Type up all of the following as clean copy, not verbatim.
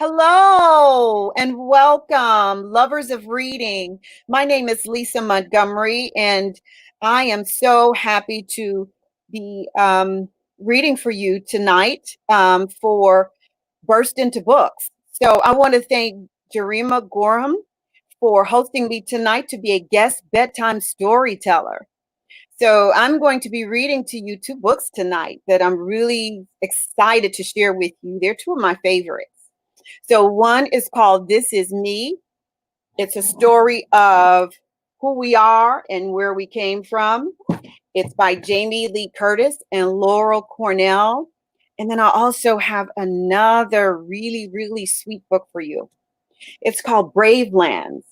Hello and welcome, lovers of reading. My name is Lisa Montgomery, and I am so happy to be reading for you tonight for Burst into Books. So I want to thank Jarima Gorham for hosting me tonight to be a guest bedtime storyteller. So I'm going to be reading to you two books tonight that I'm really excited to share with you. They're two of my favorites. So one is called This Is Me. It's a story of who we are and where we came from. It's by Jamie Lee Curtis and Laurel Cornell. And then I also have another really, really sweet book for you. It's called Brave Lands,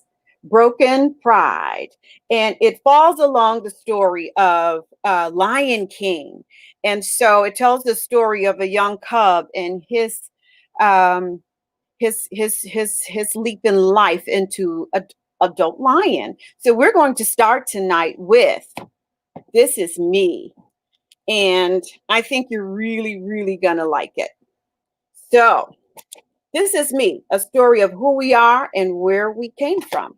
Broken Pride. And it falls along the story of Lion King. And so it tells the story of a young cub and um, his leap in life into adult lion. So we're going to start tonight with This Is Me. And I think you're really, really gonna like it. So this is me, a story of who we are and where we came from.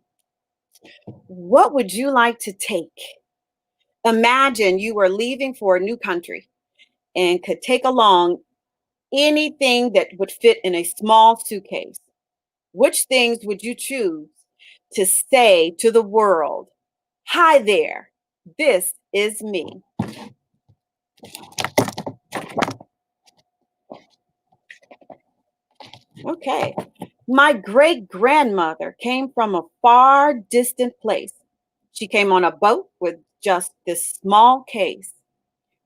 What would you like to take? Imagine you were leaving for a new country and could take along anything that would fit in a small suitcase. Which things would you choose to say to the world? Hi there, this is me. Okay. My great grandmother came from a far distant place. She came on a boat with just this small case.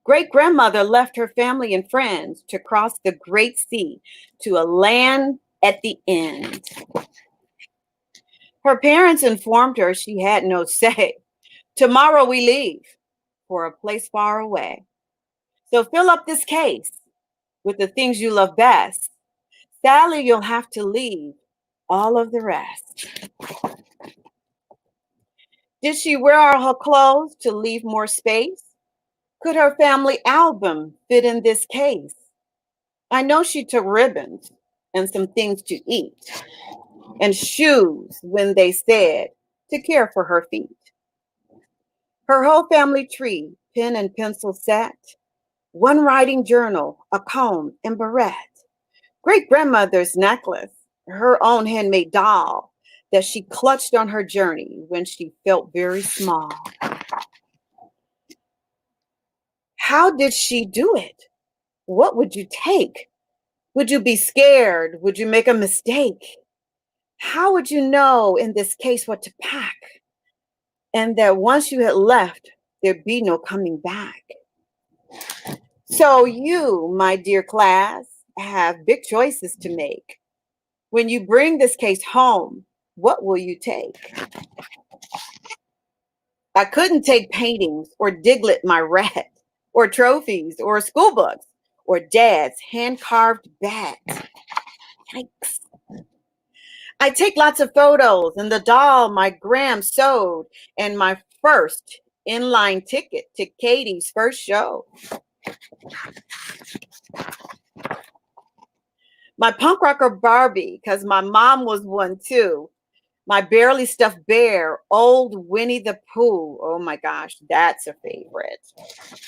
Great grandmother left her family and friends to cross the great sea to a land at the end. Her parents informed her she had no say. Tomorrow we leave for a place far away. So fill up this case with the things you love best. Sadly, you'll have to leave all of the rest. Did she wear all her clothes to leave more space? Could her family album fit in this case? I know she took ribbons and some things to eat and shoes when they said to care for her feet. Her whole family tree, pen and pencil set, one writing journal, a comb and barrette, great grandmother's necklace, her own handmade doll that she clutched on her journey when she felt very small. How did she do it? What would you take? Would you be scared? Would you make a mistake? How would you know in this case what to pack? And that once you had left, there'd be no coming back. So you, my dear class, have big choices to make. When you bring this case home, what will you take? I couldn't take paintings or Diglett my rat, or trophies or school books, or dad's hand-carved bat. Yikes. I take lots of photos and the doll my gram sewed and my first inline ticket to Katie's first show. My punk rocker Barbie, because my mom was one too. My barely stuffed bear, old Winnie the Pooh. Oh my gosh, that's a favorite.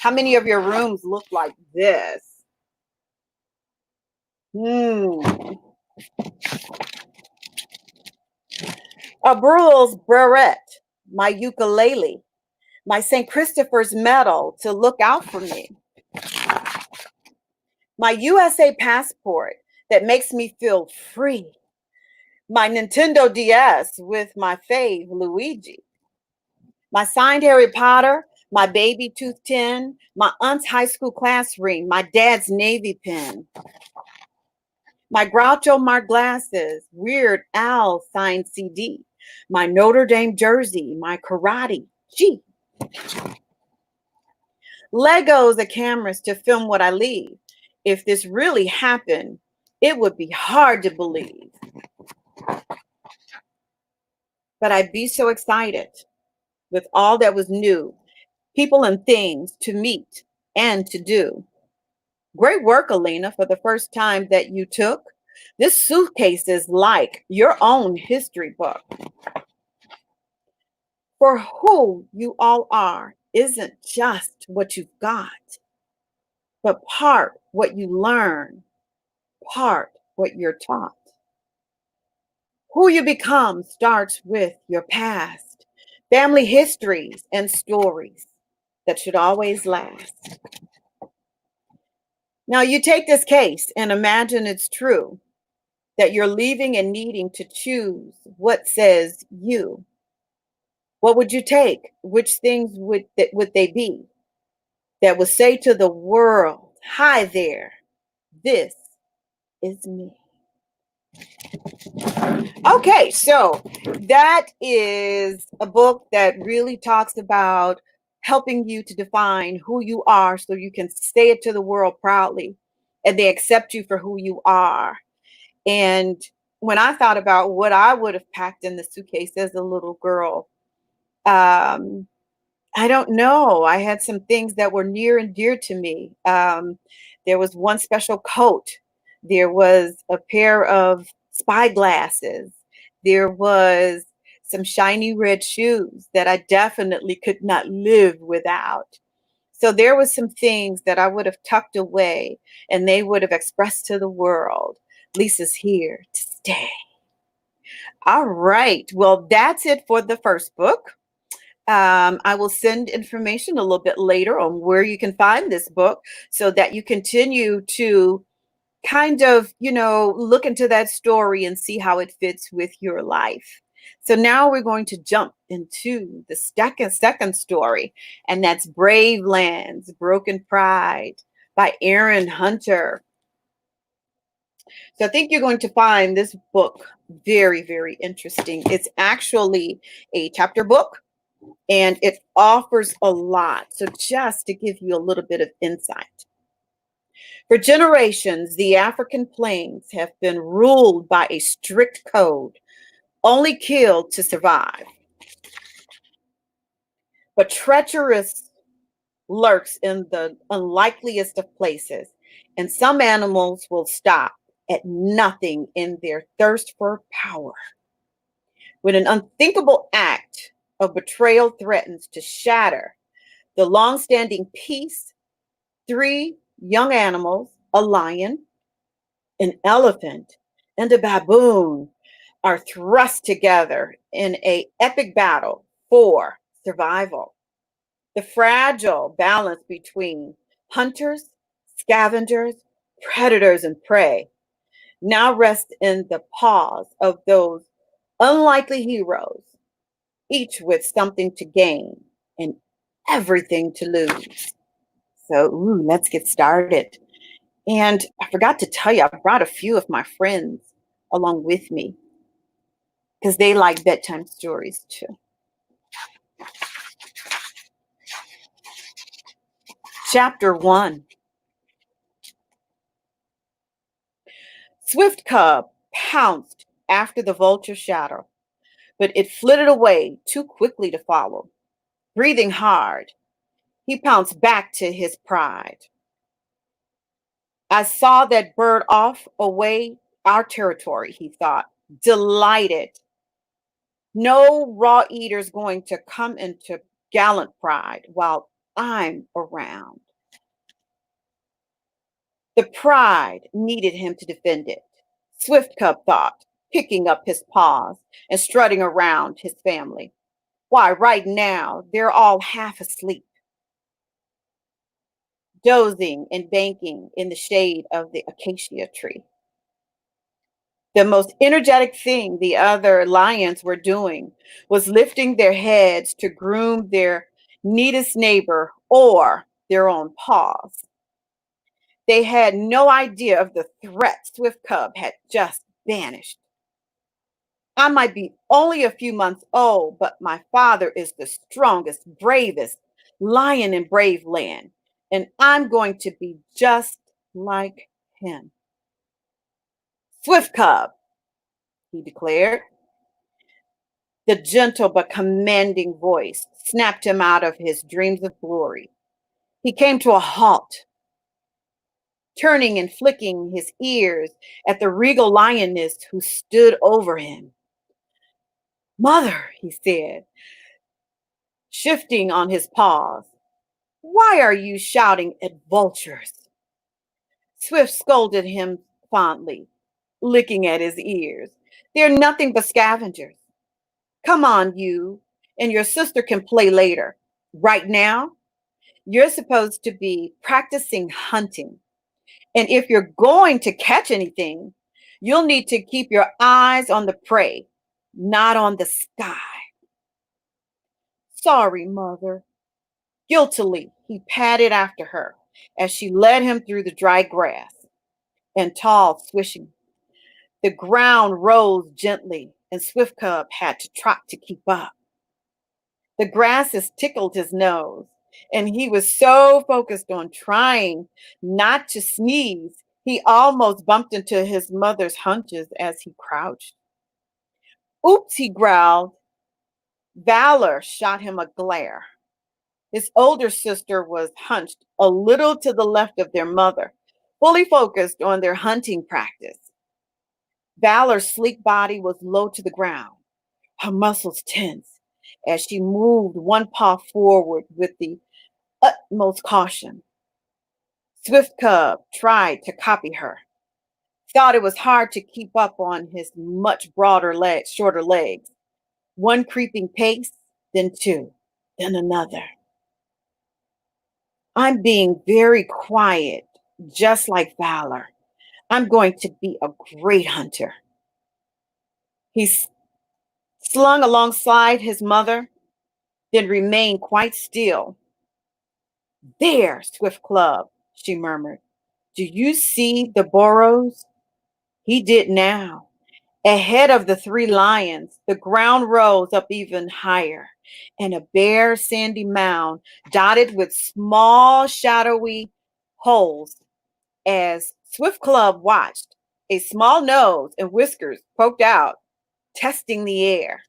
How many of your rooms look like this? A Brule's beret, my ukulele, my St. Christopher's medal to look out for me, my USA passport that makes me feel free, my Nintendo DS with my fave Luigi, my signed Harry Potter, my baby tooth tin, my aunt's high school class ring, my dad's navy pin, my Groucho Marx glasses, Weird Al signed CD, my Notre Dame jersey, my karate G, Legos of cameras to film what I leave. If this really happened, it would be hard to believe. But I'd be so excited with all that was new, people and things to meet and to do. Great work, Alina, for the first time that you took This suitcase is like your own history book. For who you all are isn't just what you've got, but part what you learn, part what you're taught. Who you become starts with your past, family histories, and stories that should always last. Now, you take this case and imagine it's true that you're leaving and needing to choose what says you. What would you take? Which things would they be that would say to the world, "Hi there, this is me"? Okay, so that is a book that really talks about helping you to define who you are so you can say it to the world proudly and they accept you for who you are. And when I thought about what I would have packed in the suitcase as a little girl, um, I don't know. I had some things that were near and dear to me. There was one special coat. There was a pair of spy glasses. There was some shiny red shoes that I definitely could not live without. So there was some things that I would have tucked away and they would have expressed to the world, Lisa's here to stay. All right. Well, that's it for the first book. I will send information a little bit later on where you can find this book so that you continue to kind of, look into that story and see how it fits with your life. So now we're going to jump into the second story, and that's Brave Lands, Broken Pride by Erin Hunter. So I think you're going to find this book very, very interesting. It's actually a chapter book and it offers a lot. So just to give you a little bit of insight. For generations, the African plains have been ruled by a strict code, only kill to survive. But treacherous lurks in the unlikeliest of places, and some animals will stop at nothing in their thirst for power. When an unthinkable act of betrayal threatens to shatter the long-standing peace, three young animals, a lion, an elephant, and a baboon, are thrust together in an epic battle for survival. The fragile balance between hunters, scavengers, predators, and prey now rests in the paws of those unlikely heroes, each with something to gain and everything to lose. So, let's get started. And I forgot to tell you, I brought a few of my friends along with me because they like bedtime stories too. Chapter 1. Swift Cub pounced after the vulture shadow, but it flitted away too quickly to follow. Breathing hard, he pounced back to his pride. I saw that bird off away our territory, he thought, delighted. No raw eaters going to come into Gallant pride while I'm around. The pride needed him to defend it. Swift Cub thought, picking up his paws and strutting around his family. Why, right now, they're all half asleep, dozing and banking in the shade of the acacia tree. The most energetic thing the other lions were doing was lifting their heads to groom their neatest neighbor or their own paws. They had no idea of the threat Swift Cub had just banished. I might be only a few months old, but my father is the strongest, bravest lion in Brave Land, and I'm going to be just like him. Swift Cub, he declared. The gentle but commanding voice snapped him out of his dreams of glory. He came to a halt. turning and flicking his ears at the regal lioness who stood over him. "Mother," he said, shifting on his paws, "why are you shouting at vultures?" Swift scolded him fondly, licking at his ears. "They're nothing but scavengers. Come on, you and your sister can play later. Right now, you're supposed to be practicing hunting. And if you're going to catch anything, you'll need to keep your eyes on the prey, not on the sky." "Sorry, Mother." Guiltily, he padded after her as she led him through the dry grass and tall swishing. The ground rose gently, and Swift Cub had to trot to keep up. The grasses tickled his nose, and he was so focused on trying not to sneeze, he almost bumped into his mother's hunches as he crouched. "Oops," he growled. Valor shot him a glare. His older sister was hunched a little to the left of their mother, fully focused on their hunting practice. Valor's sleek body was low to the ground, her muscles tense as she moved one paw forward with the utmost caution. Swift Cub tried to copy her, thought it was hard to keep up on his much shorter legs. One creeping pace, then two, then another. "I'm being very quiet, just like Valor. I'm going to be a great hunter." He slung alongside his mother, then remained quite still. "There, Swift Club," she murmured. "Do you see the burrows?" He did now. Ahead of the three lions, the ground rose up even higher, and a bare sandy mound dotted with small shadowy holes. As Swift Club watched, a small nose and whiskers poked out, testing the air.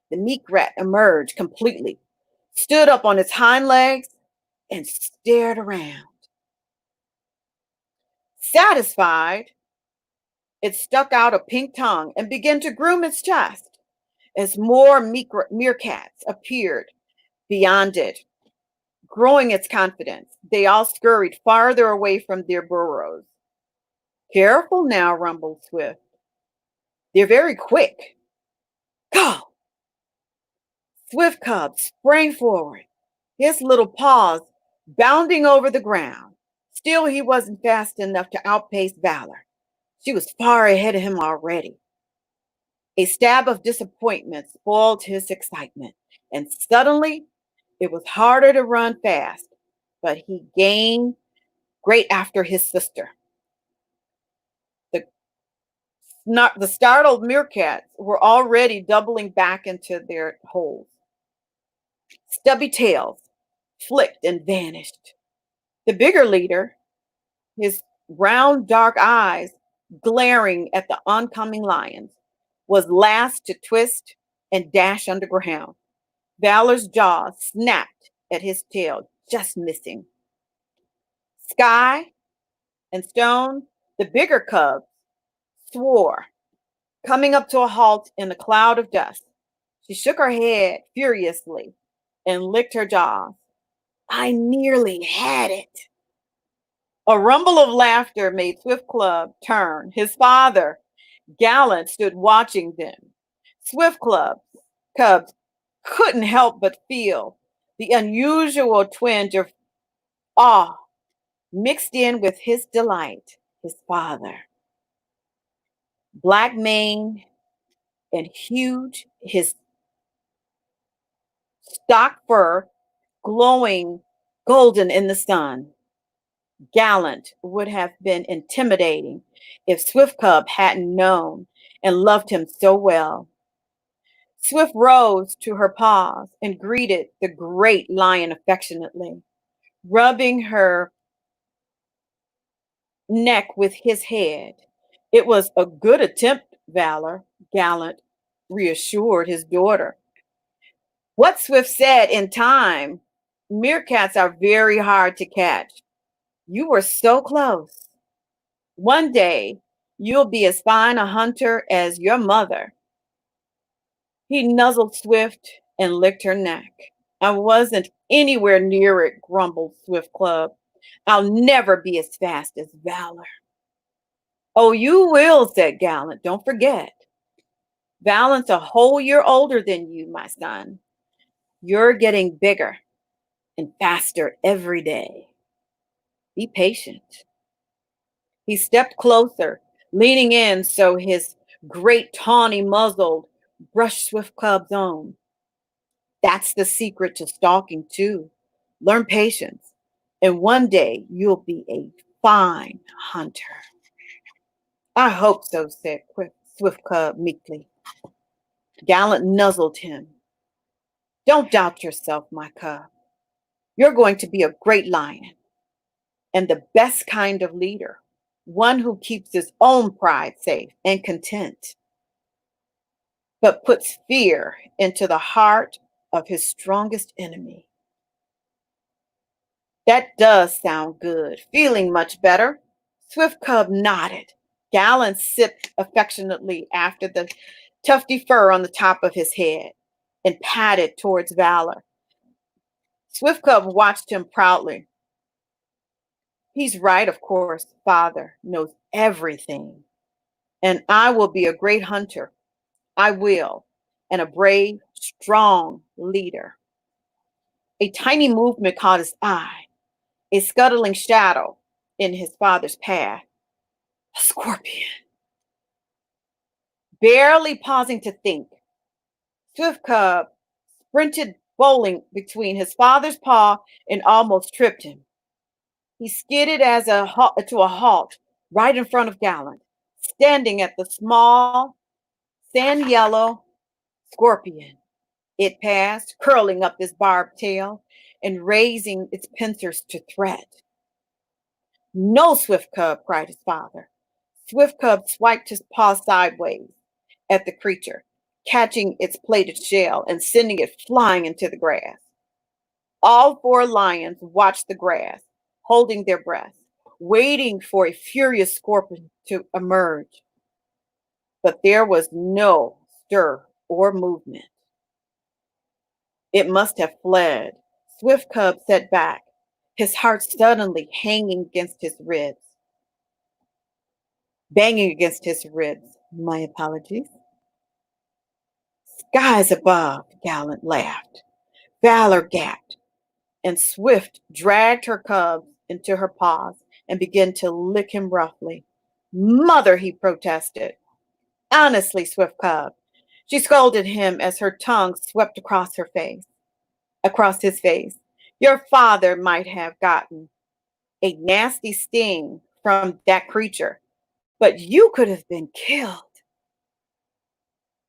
The meek rat emerged completely, stood up on its hind legs, and stared around. Satisfied, it stuck out a pink tongue and began to groom its chest. As more meerkats appeared beyond it, growing its confidence, they all scurried farther away from their burrows. "Careful now," rumbled Swift. "They're very quick. Go!" Swift Cub sprang forward, his little paws bounding over the ground. Still, he wasn't fast enough to outpace Valor. She was far ahead of him already. A stab of disappointment spoiled his excitement, and suddenly it was harder to run fast, but he gained great after his sister. The, the startled meerkats were already doubling back into their holes. Stubby tails flicked and vanished. The bigger leader, his round dark eyes glaring at the oncoming lions, was last to twist and dash underground. Valor's jaw snapped at his tail, just missing. Sky and Stone, the bigger cubs, swore, coming up to a halt in a cloud of dust. She shook her head furiously and licked her jaws. "I nearly had it." A rumble of laughter made Swift Club turn. His father, Gallant, stood watching them. Swift Club cubs couldn't help but feel the unusual twinge of awe mixed in with his delight. His father, black mane and huge, his stock fur glowing golden in the sun. Gallant would have been intimidating if Swift Cub hadn't known and loved him so well. Swift rose to her paws and greeted the great lion affectionately, rubbing her neck with his head. "It was a good attempt, Valor," Gallant reassured his daughter. What Swift said in time, meerkats are very hard to catch. You were so close. One day, you'll be as fine a hunter as your mother. He nuzzled Swift and licked her neck. I wasn't anywhere near it, grumbled Swift Club. I'll never be as fast as Valor. Oh, you will, said Gallant. Don't forget. Vallant's a whole year older than you, my son. You're getting bigger and faster every day. Be patient. He stepped closer, leaning in so his great tawny muzzle brushed Swift Cub's own. That's the secret to stalking, too. Learn patience, and one day you'll be a fine hunter. I hope so, said Swift Cub meekly. Gallant nuzzled him. Don't doubt yourself, my cub. You're going to be a great lion and the best kind of leader, one who keeps his own pride safe and content, but puts fear into the heart of his strongest enemy. That does sound good. Feeling much better? Swift Cub nodded. Gallant sipped affectionately after the tufty fur on the top of his head and patted towards Valor. Swift Cub watched him proudly. He's right, of course. Father knows everything. And I will be a great hunter. I will. And a brave, strong leader. A tiny movement caught his eye, a scuttling shadow in his father's path. A scorpion. Barely pausing to think, Swift Cub sprinted bowling between his father's paw and almost tripped him. He skidded to a halt right in front of Gallant, standing at the small, sand yellow scorpion. It passed, curling up its barbed tail and raising its pincers to threat. No, Swift Cub, cried his father. Swift Cub swiped his paw sideways at the creature, catching its plated shell and sending it flying into the grass. All four lions watched the grass, holding their breath, waiting for a furious scorpion to emerge. But there was no stir or movement. It must have fled. Swift Cub sat back, his heart suddenly banging against his ribs. My apologies. Skies above, Gallant laughed. Valor gasped, and Swift dragged her cubs into her paws and began to lick him roughly. Mother, he protested. Honestly, Swift Cub. She scolded him as her tongue swept across his face. Your father might have gotten a nasty sting from that creature, but you could have been killed.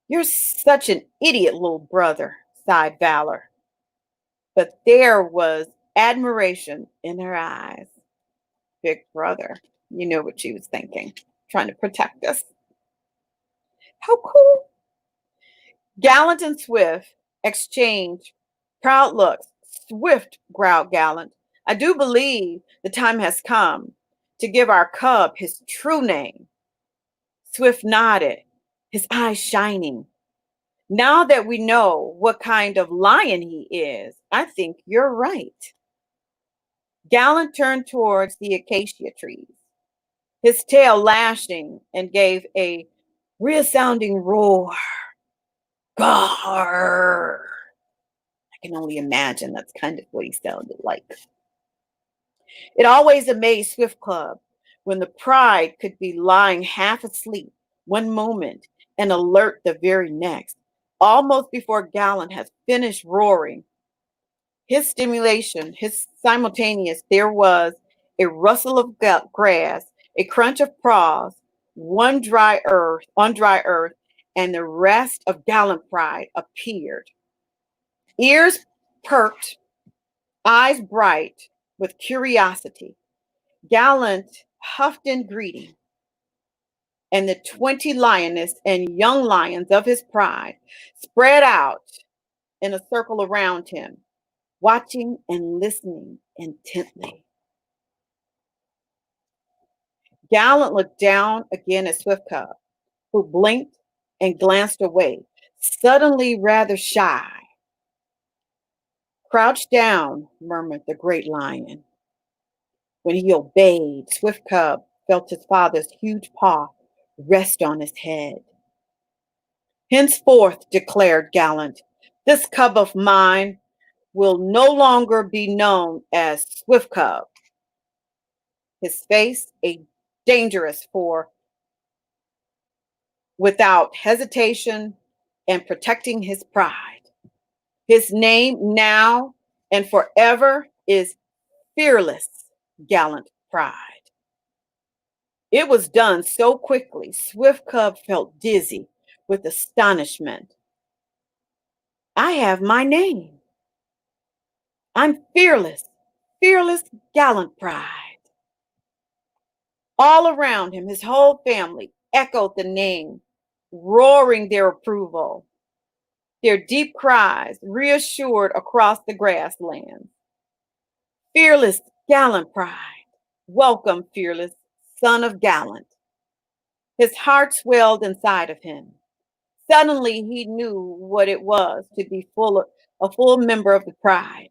You're such an idiot, little brother, sighed Valor. But there was admiration in her eyes. Big brother, you know what she was thinking, trying to protect us. How cool. Gallant and Swift exchanged proud looks. Swift, growled Gallant. I do believe the time has come to give our cub his true name. Swift nodded, his eyes shining. Now that we know what kind of lion he is, I think you're right. Gallant turned towards the acacia trees, his tail lashing, and gave a resounding roar. Gar! I can only imagine that's kind of what he sounded like. It always amazed Swift Club when the pride could be lying half asleep one moment and alert the very next, almost before Gallant had finished roaring. His simultaneous, there was a rustle of grass, a crunch of paws, on dry earth, and the rest of Gallant pride appeared. Ears perked, eyes bright with curiosity. Gallant huffed in greeting, and the 20 lioness and young lions of his pride spread out in a circle around him, watching and listening intently. Gallant looked down again at Swift Cub, who blinked and glanced away, suddenly rather shy. Crouch down, murmured the great lion. When he obeyed, Swift Cub felt his father's huge paw rest on his head. Henceforth, declared Gallant, this cub of mine will no longer be known as Swift Cub. His face a dangerous for without hesitation and protecting his pride. His name now and forever is Fearless Gallant Pride. It was done so quickly, Swift Cub felt dizzy with astonishment. I have my name. I'm Fearless, Fearless Gallant Pride. All around him, his whole family echoed the name, roaring their approval. Their deep cries reassured across the grasslands. Fearless Gallant Pride. Welcome, Fearless, son of Gallant. His heart swelled inside of him. Suddenly he knew what it was to be a full member of the pride.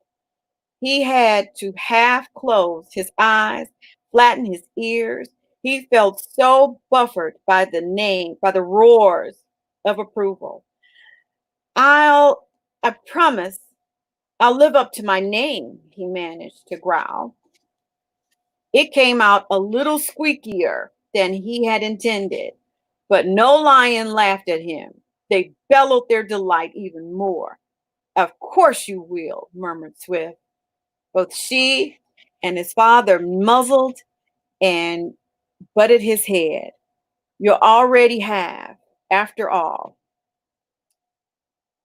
He had to half close his eyes, flatten his ears. He felt so buffered by the roars of approval. I promise I'll live up to my name, he managed to growl. It came out a little squeakier than he had intended, but no lion laughed at him. They bellowed their delight even more. Of course you will, murmured Swift. Both she and his father muzzled and butted his head. You already have, after all.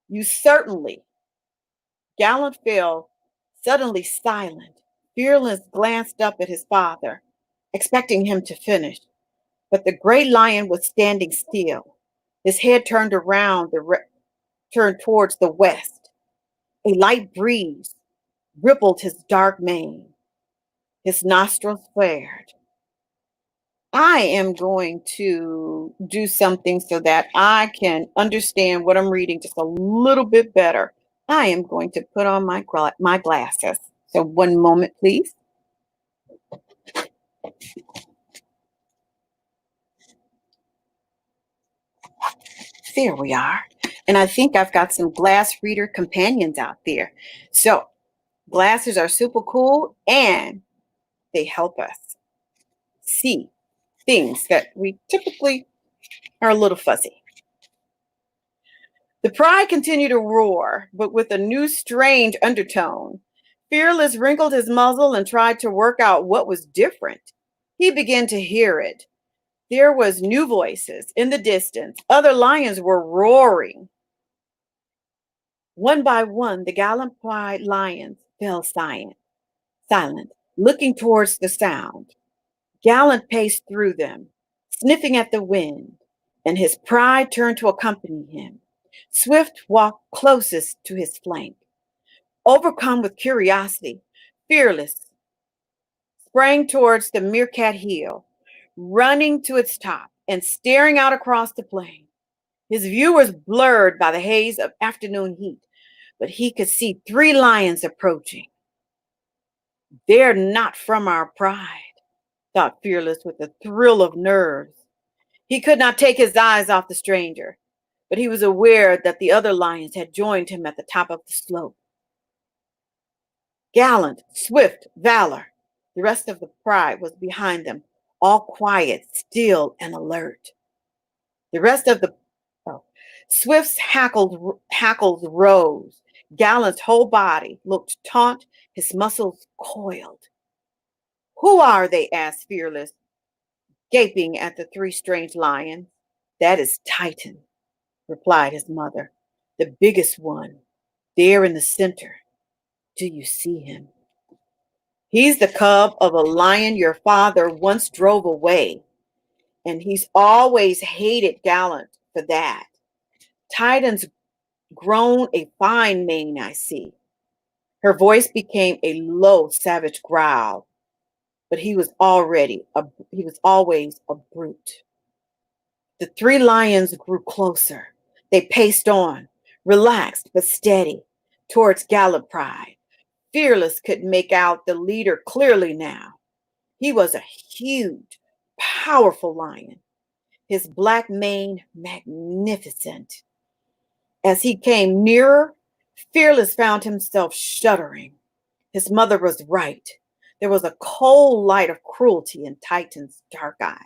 You certainly. Gallant fell suddenly silent. Fearless glanced up at his father, expecting him to finish. But the great lion was standing still. His head turned towards the west. A light breeze rippled his dark mane. His nostrils flared. I am going to do something so that I can understand what I'm reading just a little bit better. I am going to put on my glasses. So one moment, please. There we are. And I think I've got some glass reader companions out there. So glasses are super cool and they help us see things that we typically are a little fuzzy. The pride continued to roar, but with a new strange undertone. Fearless wrinkled his muzzle and tried to work out what was different. He began to hear it. There was new voices in the distance. Other lions were roaring. One by one, the gallant pride lions fell silent, looking towards the sound. Gallant paced through them, sniffing at the wind, and his pride turned to accompany him. Swift walked closest to his flank. Overcome with curiosity, Fearless sprang towards the Meerkat Hill, running to its top and staring out across the plain. His view was blurred by the haze of afternoon heat, but he could see 3 lions approaching. They're not from our pride, thought Fearless with a thrill of nerves. He could not take his eyes off the stranger, but he was aware that the other lions had joined him at the top of the slope. Gallant, Swift, Valor. The rest of the pride was behind them, all quiet, still, and alert. The rest of the Swift's hackles rose. Gallant's whole body looked taut, his muscles coiled. Who are they? Asked Fearless, gaping at the 3 strange lions. That is Titan, replied his mother, the biggest one, there in the center. Do you see him? He's the cub of a lion your father once drove away, and he's always hated Gallant for that. Titan's grown a fine mane, I see. Her voice became a low, savage growl. but he was always a brute. The three lions grew closer. They paced on, relaxed but steady, towards Gallant Pride. Fearless could make out the leader clearly now. He was a huge, powerful lion, his black mane magnificent. As he came nearer, Fearless found himself shuddering. His mother was right. There was a cold light of cruelty in Titan's dark eyes.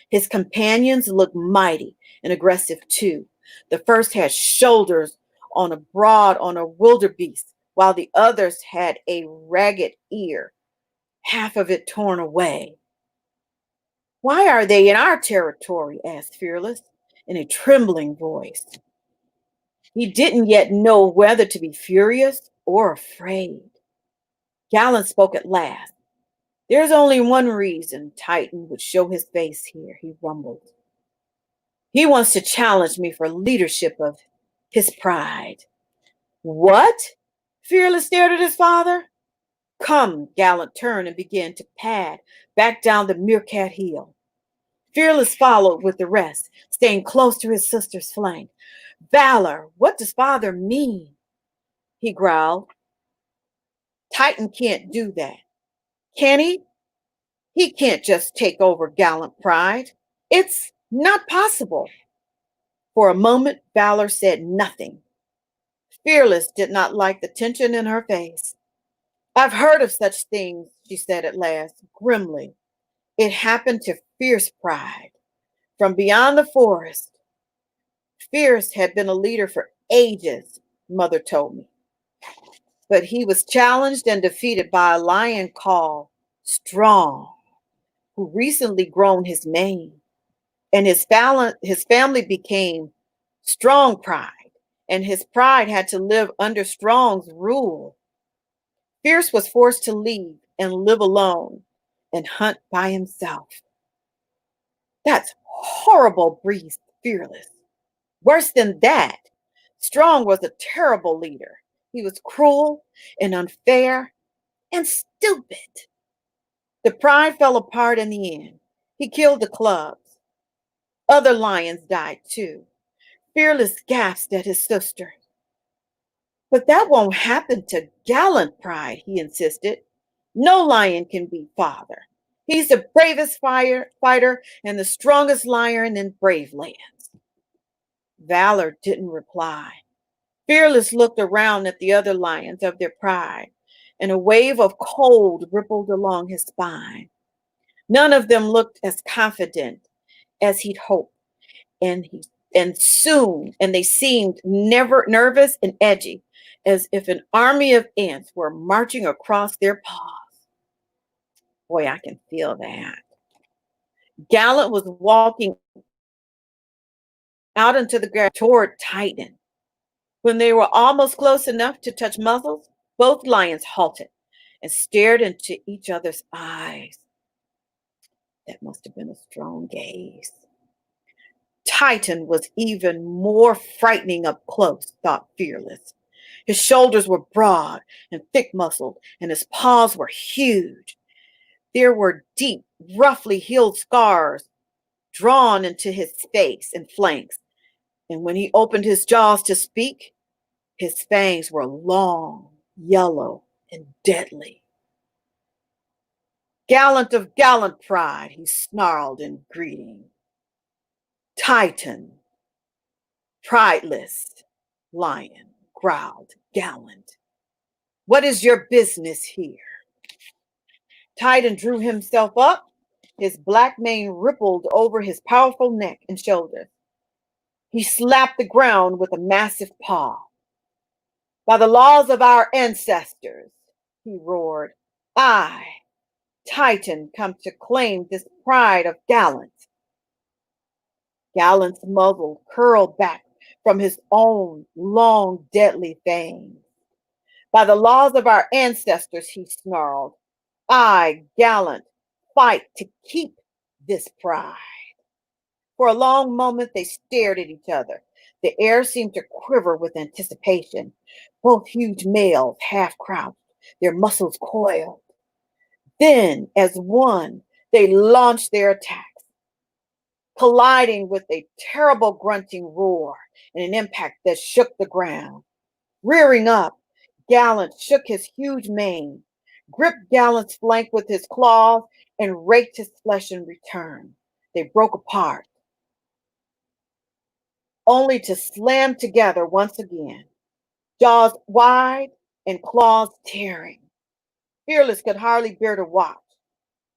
His companions looked mighty and aggressive too. The first had shoulders on a wildebeest, while the others had a ragged ear, half of it torn away. Why are they in our territory? Asked Fearless in a trembling voice. He didn't yet know whether to be furious or afraid. Gallant spoke at last. There's only one reason Titan would show his face here, he rumbled. He wants to challenge me for leadership of his pride. What? Fearless stared at his father. Come, Gallant turned and began to pad back down the Meerkat Hill. Fearless followed with the rest, staying close to his sister's flank. Valor, what does father mean? He growled. Titan can't do that. Can he? He can't just take over Gallant Pride. It's not possible. For a moment, Valor said nothing. Fearless did not like the tension in her face. I've heard of such things, she said at last, grimly. It happened to Fierce Pride. From beyond the forest. Fierce had been a leader for ages, Mother told me. But he was challenged and defeated by a lion called Strong, who recently grown his mane. And his family became Strong Pride, and his pride had to live under Strong's rule. Fierce was forced to leave and live alone and hunt by himself. That's horrible, breathed Fearless. Worse than that, Strong was a terrible leader. He was cruel and unfair and stupid. The pride fell apart in the end. He killed the clubs. Other lions died too. Fearless gasped at his sister. But that won't happen to Gallant Pride, he insisted. No lion can beat father. He's the bravest fighter and the strongest lion in Brave Lands. Valor didn't reply. Fearless looked around at the other lions of their pride, and a wave of cold rippled along his spine. None of them looked as confident as he'd hoped, and they seemed never nervous and edgy, as if an army of ants were marching across their paws. Boy, I can feel that. Gallant was walking out into the grass toward Titan. When they were almost close enough to touch muzzles, both lions halted and stared into each other's eyes. That must have been a strong gaze. Titan was even more frightening up close, thought Fearless. His shoulders were broad and thick-muscled, and his paws were huge. There were deep, roughly healed scars drawn into his face and flanks, and when he opened his jaws to speak, his fangs were long, yellow, and deadly. Gallant of Gallant Pride, he snarled in greeting. Titan, prideless lion, growled Gallant. What is your business here? Titan drew himself up. His black mane rippled over his powerful neck and shoulders. He slapped the ground with a massive paw. By the laws of our ancestors, he roared, I, Titan, come to claim this pride of Gallant. Gallant's muzzle curled back from his own long, deadly fangs. By the laws of our ancestors, he snarled, I, Gallant, fight to keep this pride. For a long moment, they stared at each other. The air seemed to quiver with anticipation. Both huge males half crouched, their muscles coiled. Then, as one, they launched their attacks, colliding with a terrible grunting roar and an impact that shook the ground. Rearing up, Gallant shook his huge mane, gripped Gallant's flank with his claws, and raked his flesh in return. They broke apart, only to slam together once again, jaws wide and claws tearing. Fearless could hardly bear to watch,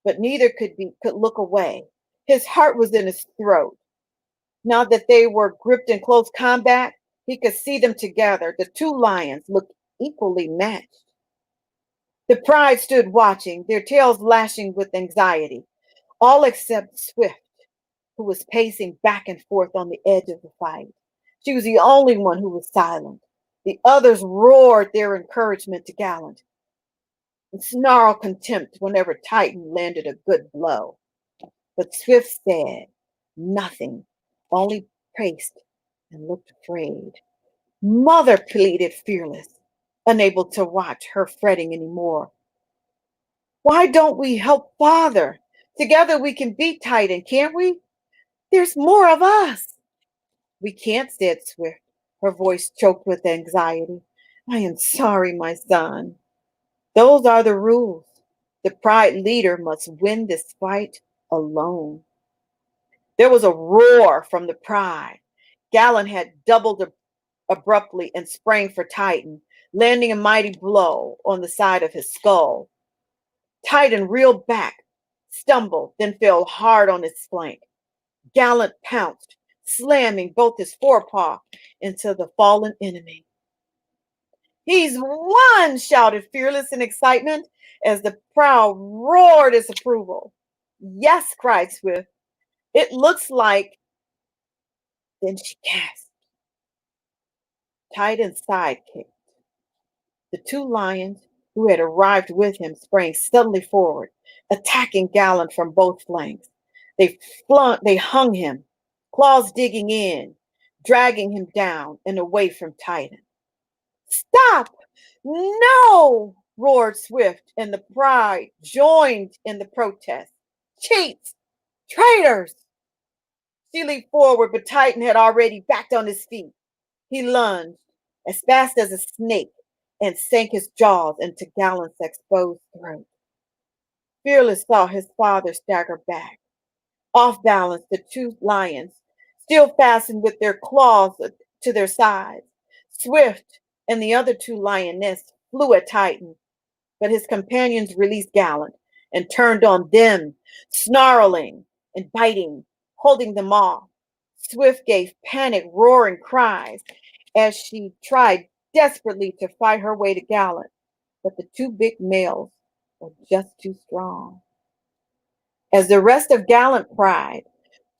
but neither could look away. His heart was in his throat. Now that they were gripped in close combat, he could see them together. The two lions looked equally matched. The pride stood watching, their tails lashing with anxiety, all except Swift, who was pacing back and forth on the edge of the fight. She was the only one who was silent. The others roared their encouragement to Gallant and snarled contempt whenever Titan landed a good blow. But Swift said nothing, only paced and looked afraid. Mother, pleaded Fearless, unable to watch her fretting anymore. Why don't we help Father? Together we can beat Titan, can't we? There's more of us. We can't, said Swift, her voice choked with anxiety. I am sorry, my son. Those are the rules. The pride leader must win this fight alone. There was a roar from the pride. Gallant had doubled abruptly and sprang for Titan, landing a mighty blow on the side of his skull. Titan reeled back, stumbled, then fell hard on his flank. Gallant pounced, slamming both his forepaw into the fallen enemy. He's won, shouted Fearless in excitement as the crowd roared its approval. Yes, cried Swift. It looks like. Then she gasped. Titan's sidekick. The two lions who had arrived with him sprang suddenly forward, attacking Gallant from both flanks. They hung him, claws digging in, dragging him down and away from Titan. Stop! No! Roared Swift, and the pride joined in the protest. Cheats! Traitors! She leaped forward, but Titan had already backed on his feet. He lunged as fast as a snake and sank his jaws into Gallant's exposed throat. Fearless saw his father stagger back. Off balance, the two lions, still fastened with their claws to their sides. Swift and the other two lionesses flew at Titan, but his companions released Gallant and turned on them, snarling and biting, holding them off. Swift gave panic, roaring cries as she tried desperately to fight her way to Gallant, but the two big males were just too strong. As the rest of Gallant pride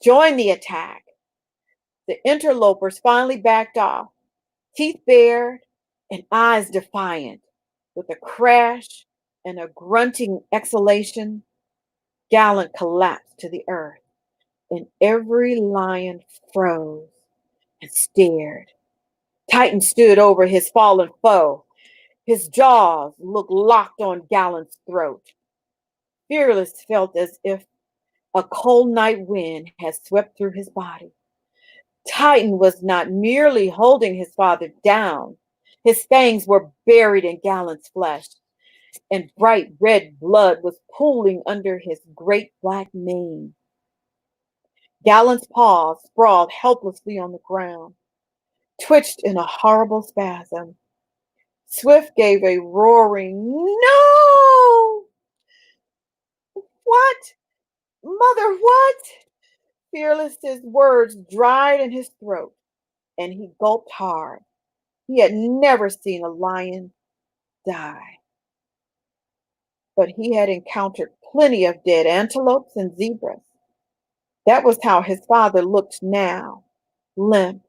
joined the attack, the interlopers finally backed off, teeth bared and eyes defiant. With a crash and a grunting exhalation, Gallant collapsed to the earth, and every lion froze and stared. Titan stood over his fallen foe. His jaws looked locked on Gallant's throat. Fearless felt as if a cold night wind had swept through his body. Titan was not merely holding his father down. His fangs were buried in Gallant's flesh, and bright red blood was pooling under his great black mane. Gallant's paws sprawled helplessly on the ground, twitched in a horrible spasm. Swift gave a roaring, no! What? Mother, what? Fearless's words dried in his throat, and he gulped hard. He had never seen a lion die, but he had encountered plenty of dead antelopes and zebras. That was how his father looked now, limp,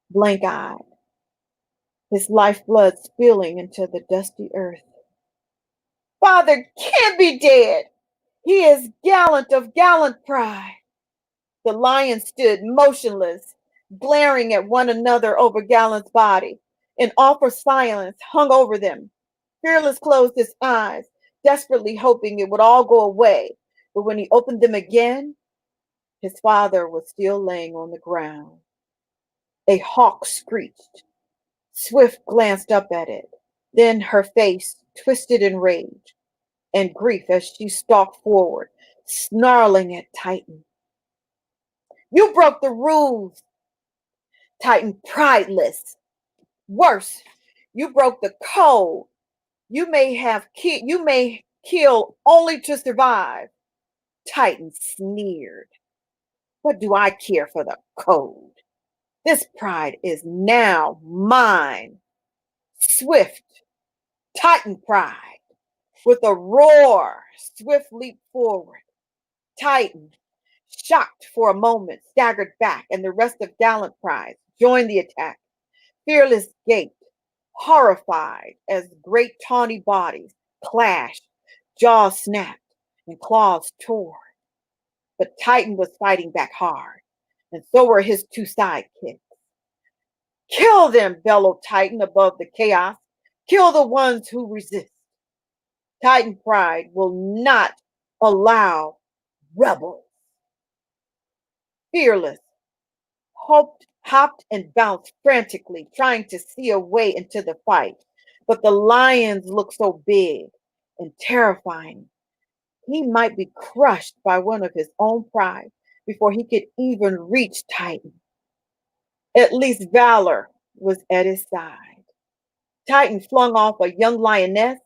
blank-eyed, his lifeblood spilling into the dusty earth. Father can't be dead. He is Gallant of Gallant pride. The lions stood motionless, glaring at one another over Gallant's body. An awful silence hung over them. Fearless closed his eyes, desperately hoping it would all go away. But when he opened them again, his father was still laying on the ground. A hawk screeched. Swift glanced up at it. Then her face twisted in rage and grief as she stalked forward, snarling at Titan. You broke the rules, Titan, prideless. Worse, you broke the code. You may kill only to survive. Titan sneered. What do I care for the code? This pride is now mine. Swift, Titan pride. With a roar, Swift leaped forward. Titan, shocked for a moment, staggered back, and the rest of Gallant pride joined the attack. Fearless gaped, horrified, as great tawny bodies clashed, jaws snapped, and claws tore. But Titan was fighting back hard, and so were his two sidekicks. Kill them, bellowed Titan above the chaos. Kill the ones who resist. Titan pride will not allow rebels. Fearless hopped and bounced frantically, trying to see a way into the fight. But the lions looked so big and terrifying. He might be crushed by one of his own pride before he could even reach Titan. At least Valor was at his side. Titan flung off a young lioness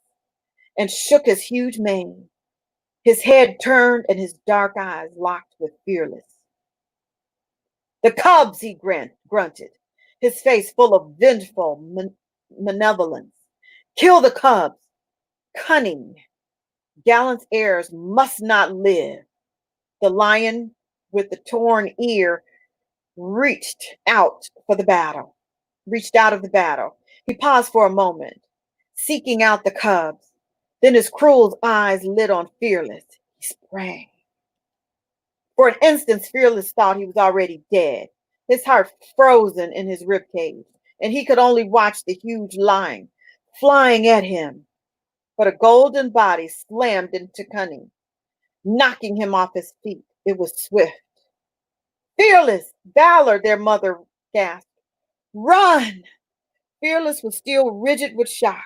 and shook his huge mane. His head turned and his dark eyes locked with Fearless. The cubs, he grunted, his face full of vengeful malevolence. Kill the cubs. Cunning. Gallant's heirs must not live. The lion with the torn ear reached out of the battle. He paused for a moment, seeking out the cubs. Then his cruel eyes lit on Fearless. He sprang. For an instant, Fearless thought he was already dead, his heart frozen in his ribcage, and he could only watch the huge lion flying at him. But a golden body slammed into Cunning, knocking him off his feet. It was Swift. Fearless, Valor, their mother gasped. Run! Fearless was still rigid with shock.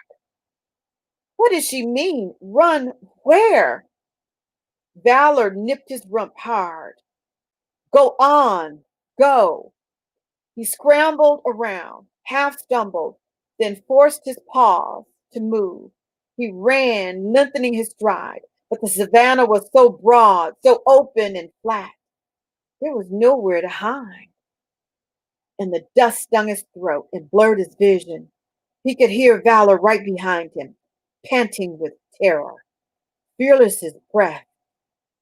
What did she mean? Run where? Valor nipped his rump hard. Go on, go. He scrambled around, half stumbled, then forced his paws to move. He ran, lengthening his stride, but the savannah was so broad, so open and flat. There was nowhere to hide. And the dust stung his throat and blurred his vision. He could hear Valor right behind him, panting with terror. Fearless's breath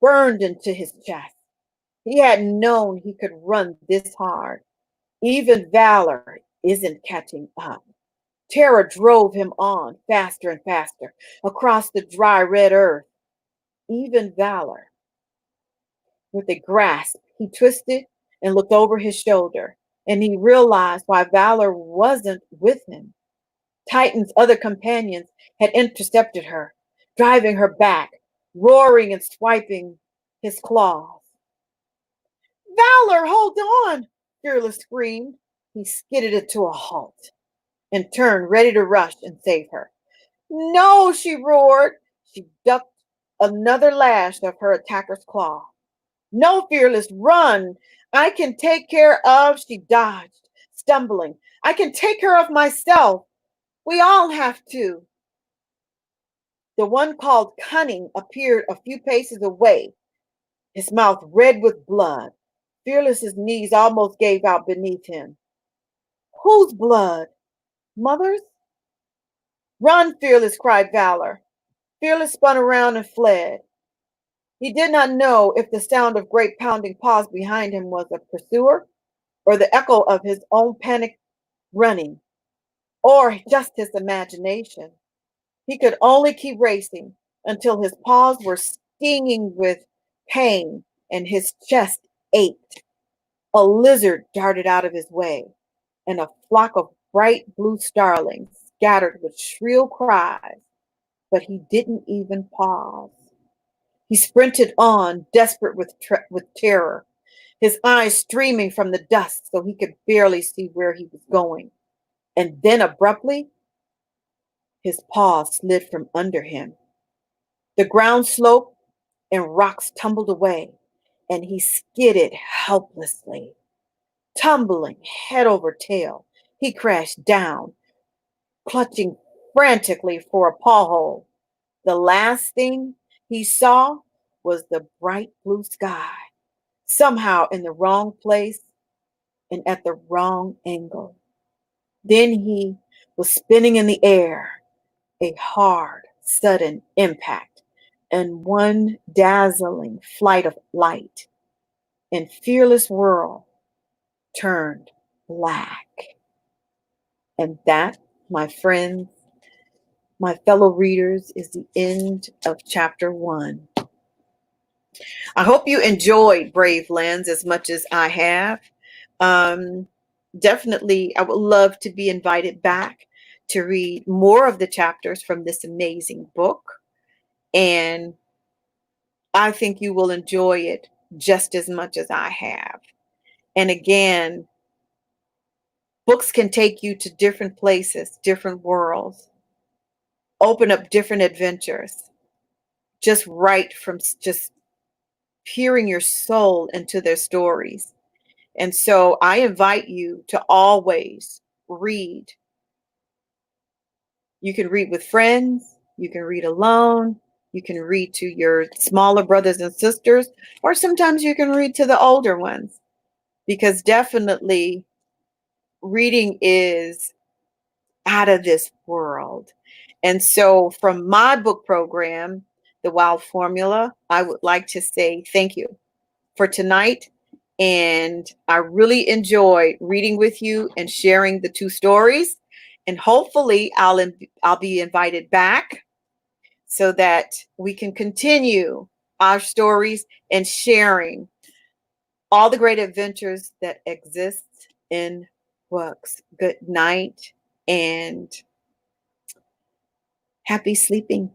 burned into his chest. He hadn't known he could run this hard. Even Valor isn't catching up. Terror drove him on faster and faster across the dry red earth. Even Valor. With a grasp, he twisted and looked over his shoulder, and he realized why Valor wasn't with him. Titan's other companions had intercepted her, driving her back, roaring and swiping his claws. Valor, hold on! Fearless screamed. He skidded it to a halt and turned, ready to rush and save her. No, she roared. She ducked another lash of her attacker's claw. No, Fearless, run. I can take care of, she dodged, stumbling. I can take care of myself. We all have to. The one called Cunning appeared a few paces away, his mouth red with blood. Fearless's knees almost gave out beneath him. Whose blood? Mother's? Run, Fearless, cried Valor. Fearless spun around and fled. He did not know if the sound of great pounding paws behind him was a pursuer, or the echo of his own panic running, or just his imagination. He could only keep racing until his paws were stinging with pain and his chest ached. A lizard darted out of his way, and a flock of bright blue starlings scattered with shrill cries. but he didn't even pause. He sprinted on, desperate with terror, his eyes streaming from the dust so he could barely see where he was going. And then abruptly, his paw slid from under him. The ground sloped and rocks tumbled away, and he skidded helplessly. Tumbling head over tail, he crashed down, clutching frantically for a paw hole. The last thing he saw was the bright blue sky, somehow in the wrong place and at the wrong angle. Then he was spinning in the air, a hard, sudden impact, and one dazzling flight of light, and fearless world turned black. And that, my friends, my fellow readers, is the end of chapter 1. I hope you enjoyed Brave Lens as much as I have. Um, Definitely, I would love to be invited back to read more of the chapters from this amazing book. And I think you will enjoy it just as much as I have. And again, books can take you to different places, different worlds, open up different adventures, just right from just peering your soul into their stories. And so I invite you to always read. You can read with friends, you can read alone, you can read to your smaller brothers and sisters, or sometimes you can read to the older ones, because definitely reading is out of this world. And so from my book program, The Wild Formula, I would like to say thank you for tonight. And I really enjoyed reading with you and sharing the 2 stories. And hopefully I'll be invited back so that we can continue our stories and sharing all the great adventures that exist in books. Good night and happy sleeping.